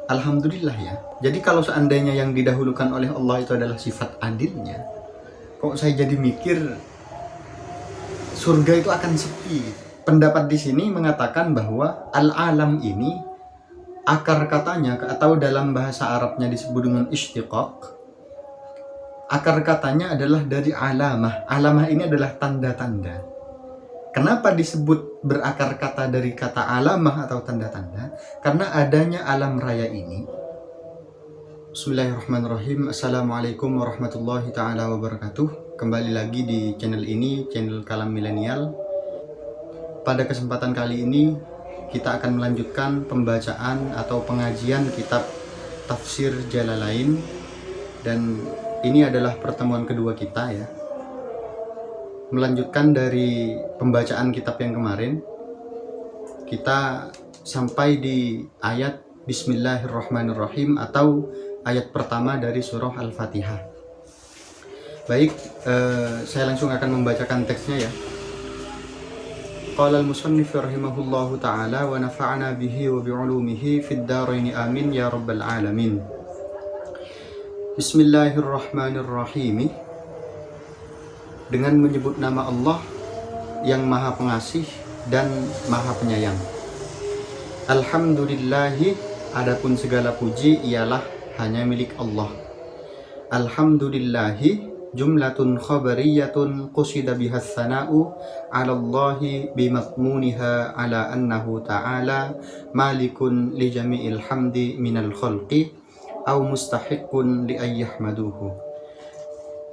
Alhamdulillah ya. Jadi kalau seandainya yang didahulukan oleh Allah itu adalah sifat adilnya, kok saya jadi mikir surga itu akan sepi. Pendapat di sini mengatakan bahwa al-alam ini akar katanya atau dalam bahasa Arabnya disebut dengan istiqaq. Akar katanya adalah dari alamah. Alamah ini adalah tanda-tanda. Kenapa disebut berakar kata dari kata alamah atau tanda-tanda? Karena adanya alam raya ini. Bismillahirrahmanirrahim. Assalamualaikum warahmatullahi ta'ala wabarakatuh. Kembali lagi di channel ini, channel Kalam Milenial. Pada kesempatan kali ini kita akan melanjutkan pembacaan atau pengajian kitab Tafsir Jalalain. Dan ini adalah pertemuan kedua kita ya. Melanjutkan dari pembacaan kitab yang kemarin, kita sampai di ayat Bismillahirrahmanirrahim atau ayat pertama dari surah Al-Fatihah. Baik, saya langsung akan membacakan teksnya ya. Qala al-musannif rahimahullahu ta'ala wa nafa'ana bihi wa bi'ulumihi fid daraini amin ya rabbal alamin. Bismillahirrahmanirrahim. Dengan menyebut nama Allah yang Maha Pengasih dan Maha Penyayang. Alhamdulillahi, adapun segala puji ialah hanya milik Allah. Alhamdulillahi jumlatun khabariyatun qusida bihas sana'u ala Allahi bimatmuniha ala annahu ta'ala malikun li jami'il hamdi minal khalqi au mustahiqun li ayyahmaduhu.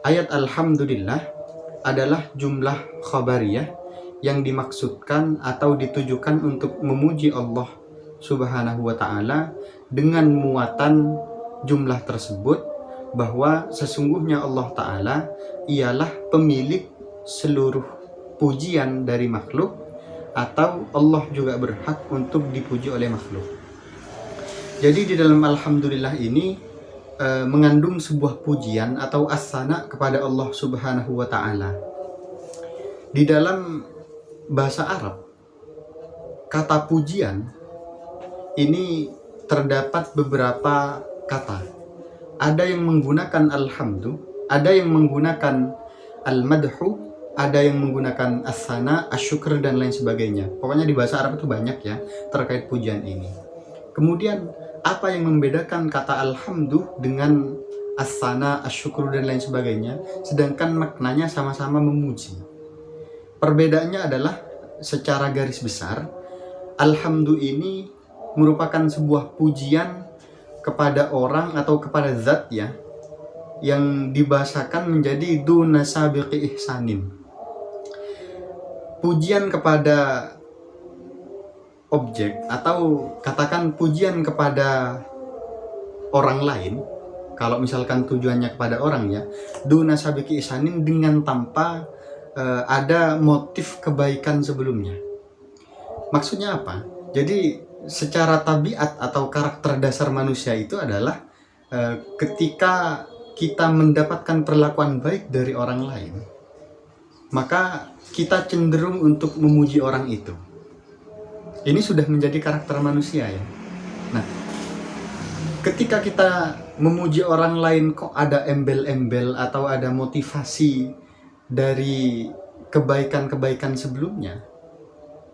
Ayat Alhamdulillah adalah jumlah khabariyah yang dimaksudkan atau ditujukan untuk memuji Allah Subhanahu wa ta'ala dengan muatan jumlah tersebut bahwa sesungguhnya Allah ta'ala ialah pemilik seluruh pujian dari makhluk, atau Allah juga berhak untuk dipuji oleh makhluk. Jadi di dalam Alhamdulillah ini mengandung sebuah pujian atau as-sana kepada Allah Subhanahu wa ta'ala. Di dalam bahasa Arab, kata pujian ini terdapat beberapa kata. Ada yang menggunakan alhamdu, ada yang menggunakan al-madhu, ada yang menggunakan as-sana, asyukur dan lain sebagainya. Pokoknya di bahasa Arab itu banyak ya terkait pujian ini. Kemudian apa yang membedakan kata alhamdu dengan as-sana, asyukur dan lain sebagainya, sedangkan maknanya sama-sama memuji? Perbedaannya adalah secara garis besar, alhamdu ini merupakan sebuah pujian kepada orang atau kepada zat ya, yang dibahasakan menjadi duna sabiqi ihsanin. Pujian kepada objek atau katakan pujian kepada orang lain, kalau misalkan tujuannya kepada orang ya, duna sabiqi ihsanin, dengan tanpa ada motif kebaikan sebelumnya. Maksudnya apa? Jadi secara tabiat atau karakter dasar manusia itu adalah ketika kita mendapatkan perlakuan baik dari orang lain, maka kita cenderung untuk memuji orang itu. Ini sudah menjadi karakter manusia ya. Nah, ketika kita memuji orang lain kok ada embel-embel atau ada motivasi dari kebaikan-kebaikan sebelumnya,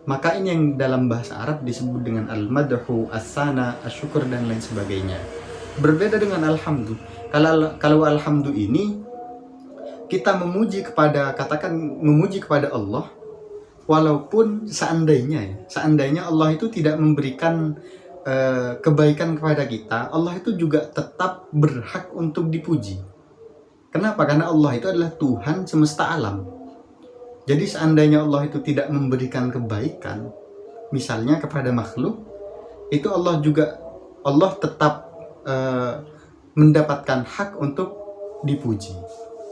maka ini yang dalam bahasa Arab disebut dengan al-madhu, as-sana, asyukur dan lain sebagainya. Berbeda dengan alhamdu. Kalau alhamdu ini kita memuji kepada, katakan memuji kepada Allah, walaupun seandainya Allah itu tidak memberikan kebaikan kepada kita, Allah itu juga tetap berhak untuk dipuji. Kenapa? Karena Allah itu adalah Tuhan semesta alam. Jadi seandainya Allah itu tidak memberikan kebaikan, misalnya kepada makhluk, itu Allah tetap mendapatkan hak untuk dipuji.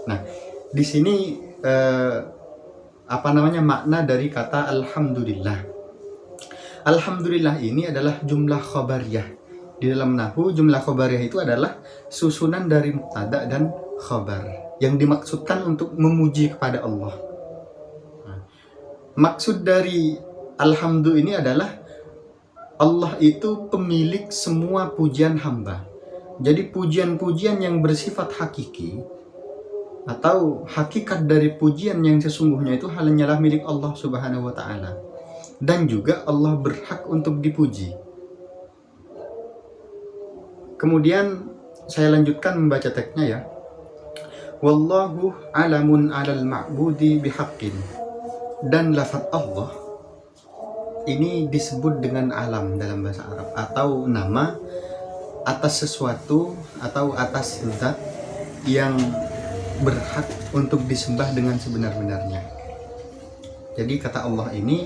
Nah, di sini makna dari kata alhamdulillah. Alhamdulillah ini adalah jumlah khabariyah. Di dalam nahwu, jumlah khabariyah itu adalah susunan dari mubtada dan khabar yang dimaksudkan untuk memuji kepada Allah. Maksud dari alhamdu ini adalah Allah itu pemilik semua pujian hamba. Jadi pujian-pujian yang bersifat hakiki atau hakikat dari pujian yang sesungguhnya itu hanyalah milik Allah Subhanahu wa taala. Dan juga Allah berhak untuk dipuji. Kemudian saya lanjutkan membaca teksnya ya. Wallahu alamun 'alal ma'budi bihaqqin. Dan lafaz Allah ini disebut dengan alam dalam bahasa Arab atau nama atas sesuatu atau atas zat yang berhak untuk disembah dengan sebenar-benarnya. Jadi kata Allah ini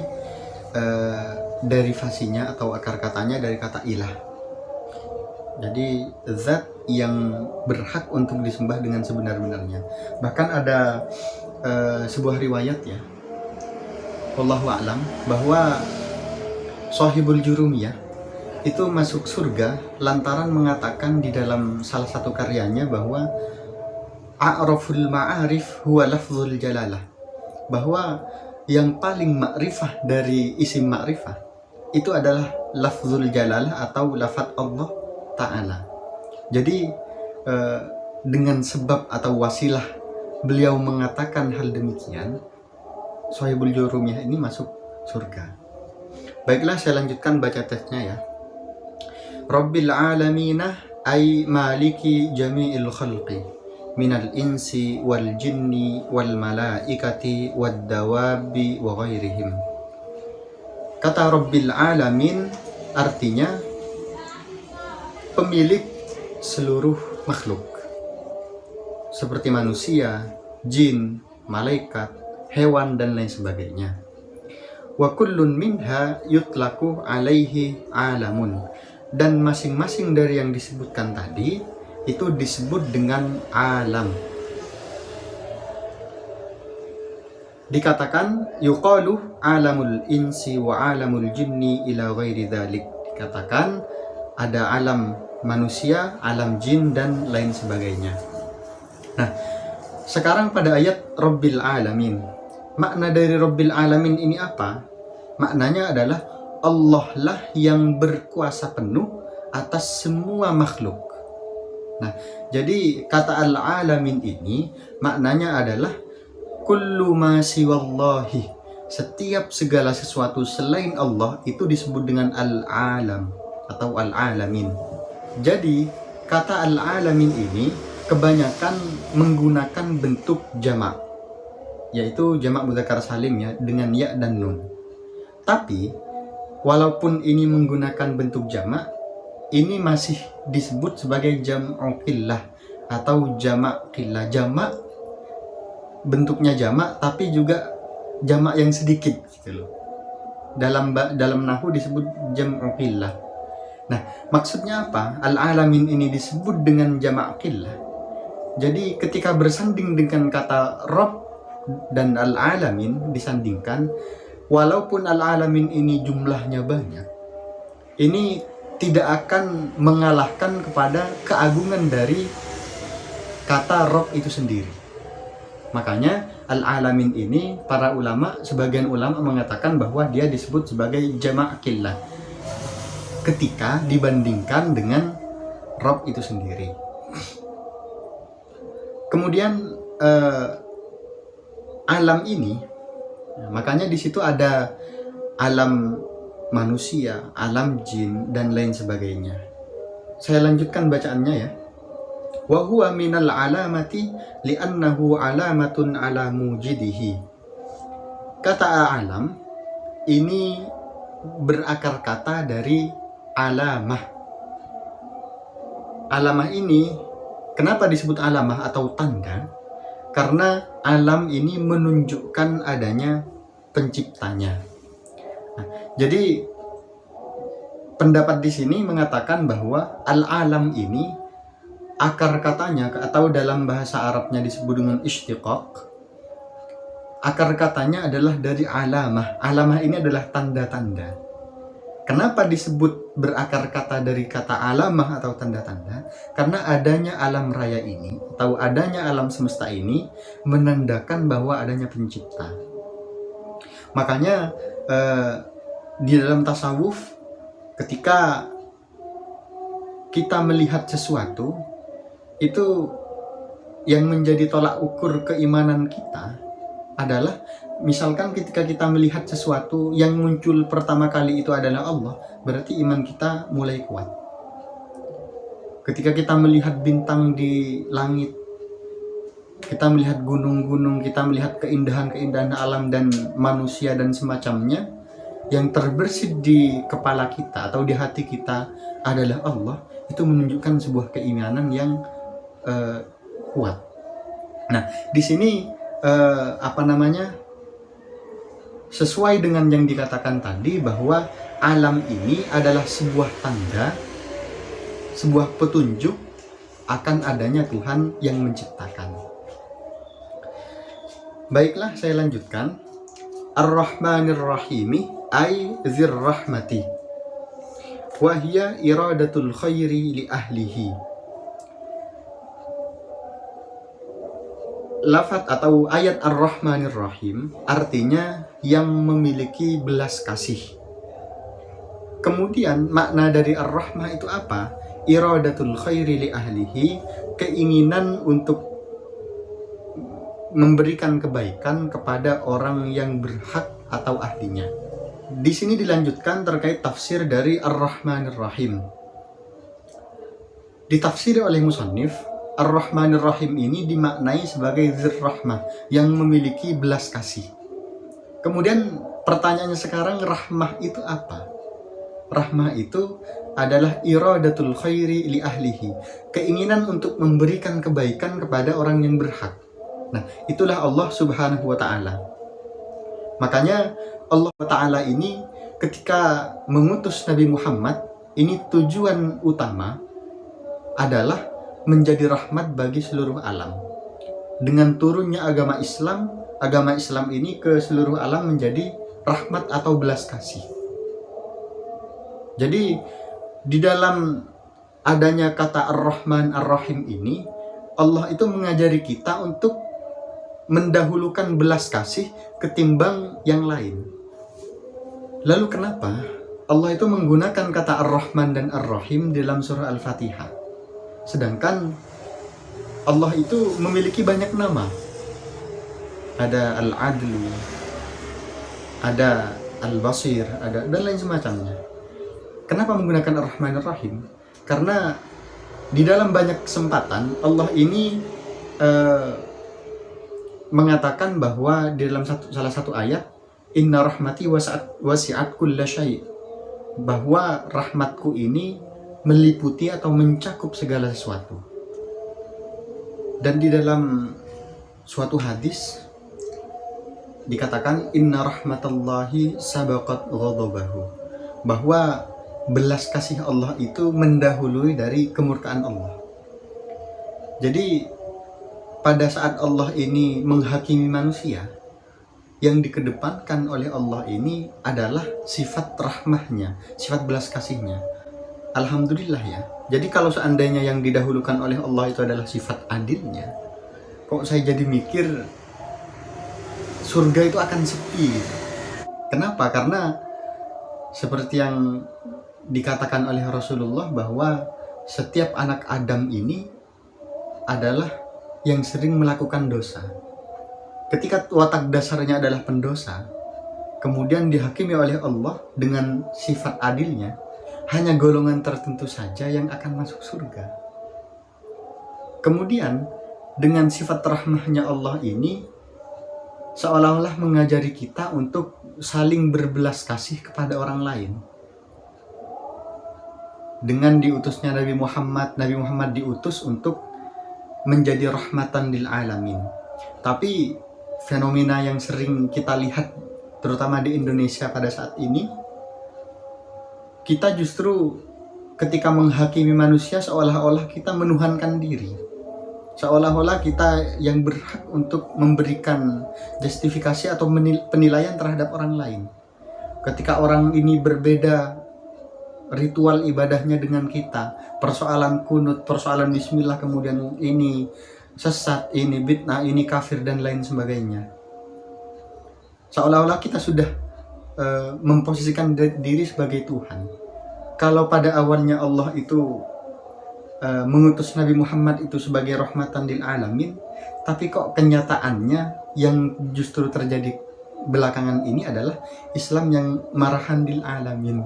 derivasinya atau akar katanya dari kata ilah. Jadi zat yang berhak untuk disembah dengan sebenar-benarnya. Bahkan ada sebuah riwayat ya, wallahu a'lam, bahwa Shahibul Jurumiyah itu masuk surga lantaran mengatakan di dalam salah satu karyanya bahwa a'raful ma'arif huwa lafzul jalalah, bahwa yang paling makrifah dari isim makrifah itu adalah lafzul jalalah atau lafaz Allah Ta'ala. Jadi dengan sebab atau wasilah beliau mengatakan hal demikian, Shahibul Jurumiyah ini masuk surga. Baiklah, saya lanjutkan baca teksnya ya. Rabbil alaminah ay maliki jami'il khalqi minal insi wal jinni wal malaikati wad dawabi wa ghairihim. Kata Rabbil alamin artinya pemilik seluruh makhluk seperti manusia, jin, malaikat, hewan dan lain sebagainya. Wa kullun minha yutlaku alaihi alamun. Dan masing-masing dari yang disebutkan tadi itu disebut dengan alam. Dikatakan yuqalu alamul insi wa alamul jinni ila ghairi dzalik. Dikatakan ada alam manusia, alam jin dan lain sebagainya. Nah, sekarang pada ayat Rabbil alamin. Makna dari Rabbil alamin ini apa? Maknanya adalah Allah lah yang berkuasa penuh atas semua makhluk. Nah, jadi kata al-alamin ini maknanya adalah kullu ma siwallahi. Setiap segala sesuatu selain Allah itu disebut dengan al-alam atau al-alamin. Jadi kata al-alamin ini kebanyakan menggunakan bentuk jamak, yaitu jamak mudzakkar salim ya, dengan ya dan nun. Tapi walaupun ini menggunakan bentuk jamak, ini masih disebut sebagai jam'u qillah atau jamak qillah. Jamak bentuknya jamak tapi juga jamak yang sedikit gitu loh. Dalam nahwu disebut jam'u qillah. Nah, maksudnya apa? Al-alamin ini disebut dengan jamak qillah. Jadi ketika bersanding dengan kata Rabb dan al-alamin disandingkan, walaupun al-alamin ini jumlahnya banyak, ini tidak akan mengalahkan kepada keagungan dari kata Rabb itu sendiri. Makanya al-alamin ini para ulama, sebagian ulama mengatakan bahwa dia disebut sebagai jamak qillah ketika dibandingkan dengan Rabb itu sendiri. Kemudian alam ini, makanya di situ ada alam manusia, alam jin dan lain sebagainya. Saya lanjutkan bacaannya ya. Wa huwa minal alamati li'annahu alamatun ala mujidihi. Kata alam ini berakar kata dari alamah. Alamah ini kenapa disebut alamah atau tanda? Karena alam ini menunjukkan adanya penciptanya. Nah, jadi pendapat di sini mengatakan bahwa al-alam ini akar katanya atau dalam bahasa Arabnya disebut dengan istiqaq. Akar katanya adalah dari alamah. Alamah ini adalah tanda-tanda. Kenapa disebut berakar kata dari kata alamah atau tanda-tanda? Karena adanya alam raya ini atau adanya alam semesta ini menandakan bahwa adanya pencipta. Makanya di dalam tasawuf ketika kita melihat sesuatu, itu yang menjadi tolak ukur keimanan kita adalah, misalkan ketika kita melihat sesuatu yang muncul pertama kali itu adalah Allah, berarti iman kita mulai kuat. Ketika kita melihat bintang di langit, kita melihat gunung-gunung, kita melihat keindahan-keindahan alam dan manusia dan semacamnya, yang terbersit di kepala kita atau di hati kita adalah Allah, itu menunjukkan sebuah keimanan yang kuat. Nah, di sini sesuai dengan yang dikatakan tadi, bahwa alam ini adalah sebuah tanda, sebuah petunjuk akan adanya Tuhan yang menciptakan. Baiklah, saya lanjutkan. Ar-Rahmanir Rahimi ay dzir rahmati wa hiya iradatul khairi li ahlihi. Lafaz atau ayat Ar-Rahmanir Rahim artinya yang memiliki belas kasih. Kemudian makna dari Ar-Rahmah itu apa? Iradatul khairi li ahlihi, keinginan untuk memberikan kebaikan kepada orang yang berhak atau ahlinya. Di sini dilanjutkan terkait tafsir dari Ar-Rahmanir Rahim. Ditafsir oleh musannif, Ar-Rahmanir Rahim ini dimaknai sebagai dzir rahmah, yang memiliki belas kasih. Kemudian pertanyaannya sekarang, rahmah itu apa? Rahmah itu adalah iradatul khairi li ahlihi, keinginan untuk memberikan kebaikan kepada orang yang berhak. Nah, itulah Allah Subhanahu wa ta'ala. Makanya Allah Ta'ala ini ketika mengutus Nabi Muhammad, ini tujuan utama adalah menjadi rahmat bagi seluruh alam. Dengan turunnya agama Islam ini ke seluruh alam menjadi rahmat atau belas kasih. Jadi di dalam adanya kata Ar-Rahman Ar-Rahim ini, Allah itu mengajari kita untuk mendahulukan belas kasih ketimbang yang lain. Lalu kenapa Allah itu menggunakan kata Ar-Rahman dan Ar-Rahim dalam surah Al-Fatihah? Sedangkan Allah itu memiliki banyak nama. Ada Al-Adlu, ada Al-Basir, ada dan lain semacamnya. Kenapa menggunakan Ar-Rahman Ar-Rahim? Karena di dalam banyak kesempatan Allah ini mengatakan bahwa di dalam salah satu ayat, Inna rahmati wasi'at kulla syai', bahwa rahmatku ini meliputi atau mencakup segala sesuatu. Dan di dalam suatu hadis dikatakan inna rahmatallahi sabaqat ghadabahu, bahwa belas kasih Allah itu mendahului dari kemurkaan Allah. Jadi pada saat Allah ini menghakimi manusia, yang dikedepankan oleh Allah ini adalah sifat rahmahnya, sifat belas kasihnya. Alhamdulillah ya. Jadi kalau seandainya yang didahulukan oleh Allah itu adalah sifat adilnya, kok saya jadi mikir surga itu akan sepi. Kenapa? Karena seperti yang dikatakan oleh Rasulullah, bahwa setiap anak Adam ini adalah yang sering melakukan dosa. Ketika watak dasarnya adalah pendosa, kemudian dihakimi oleh Allah dengan sifat adilnya, hanya golongan tertentu saja yang akan masuk surga. Kemudian dengan sifat rahmahnya Allah ini seolah-olah mengajari kita untuk saling berbelas kasih kepada orang lain. Dengan diutusnya Nabi Muhammad diutus untuk menjadi rahmatan lil alamin. Tapi fenomena yang sering kita lihat terutama di Indonesia pada saat ini, kita justru ketika menghakimi manusia seolah-olah kita menuhankan diri, seolah-olah kita yang berhak untuk memberikan justifikasi atau penilaian terhadap orang lain. Ketika orang ini berbeda ritual ibadahnya dengan kita, persoalan kunut, persoalan bismillah, kemudian ini sesat, ini bid'ah, ini kafir dan lain sebagainya, seolah-olah kita sudah memposisikan diri sebagai Tuhan. Kalau pada awalnya Allah itu mengutus Nabi Muhammad itu sebagai rahmatan lil alamin, tapi kok kenyataannya yang justru terjadi belakangan ini adalah Islam yang marahan lil alamin.